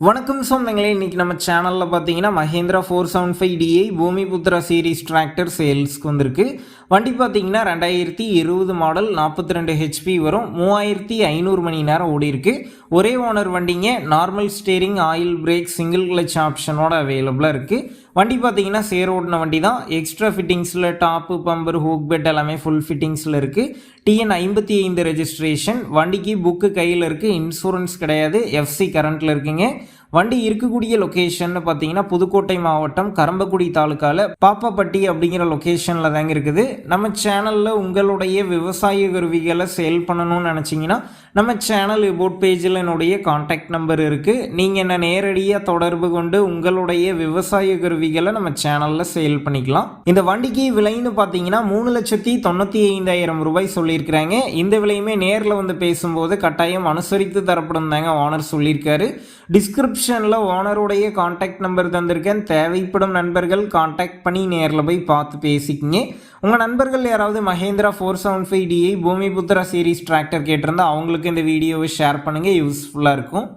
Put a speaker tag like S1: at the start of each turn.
S1: வணக்கம் சொந்தங்களே, இன்றைக்கி நம்ம சேனலில் பார்த்தீங்கன்னா Mahindra 475DI Bhoomiputra series tractor சேல்ஸ்க்கு வந்திருக்கு. வண்டி பார்த்தீங்கன்னா 2020 மாடல், 42 ஹெச்பி வரும், 3500 மணி நேரம் ஓடி இருக்கு. ஒரே ஓனர் வண்டிங்க. Normal steering, oil brake, single clutch ஆப்ஷனோட அவைலபிளாக இருக்குது. வண்டி பார்த்தீங்கன்னா சேர் ஓடின வண்டி தான். எக்ஸ்ட்ரா ஃபிட்டிங்ஸில் டாப்பு, பம்பர், ஹூக் பெட் எல்லாமே ஃபுல் ஃபிட்டிங்ஸில் இருக்குது. TN 55 registration. வண்டிக்கு புக்கு கையில் இருக்குது. இன்சூரன்ஸ் கிடையாது. FC கரண்ட்டில் இருக்குங்க. வண்டி இருக்கக்கூடிய லொக்கேஷன் பார்த்தீங்கன்னா புதுக்கோட்டை மாவட்டம் கரம்பக்குடி தாலுக்காவில் பாப்பாப்பட்டி அப்படிங்கிற லொக்கேஷனில் தாங்க இருக்குது. நம்ம சேனலில் உங்களுடைய விவசாய கருவிகளை சேல் பண்ணணும்னு நினச்சிங்கன்னா நம்ம சேனல் எபோட் பேஜில் என்னுடைய கான்டாக்ட் நம்பர் இருக்குது. நீங்கள் என்ன நேரடியாக தொடர்பு கொண்டு உங்களுடைய விவசாய கருவிகளை நம்ம சேனலில் சேல் பண்ணிக்கலாம். இந்த வண்டிக்கு விலைன்னு பார்த்தீங்கன்னா 3,95,000 ரூபாய் சொல்லியிருக்கிறாங்க. இந்த விலையுமே நேரில் வந்து பேசும்போது கட்டாயம் அனுசரித்து தரப்படும் தாங்க ஓனர் சொல்லியிருக்காரு. டிஸ்கிரிப்ஷனில் ஓனருடைய கான்டாக்ட் நம்பர் தந்திருக்கேன். தேவைப்படும் நண்பர்கள் கான்டாக்ட் பண்ணி நேரில் போய் பார்த்து பேசிக்கிங்க. உங்கள் நண்பர்கள் யாராவது Mahindra 475DI Bhoomiputra series tractor கேட்டிருந்தா அவங்களுக்கு இந்த வீடியோவை ஷேர் பண்ணுங்கள், யூஸ்ஃபுல்லாக இருக்கும்.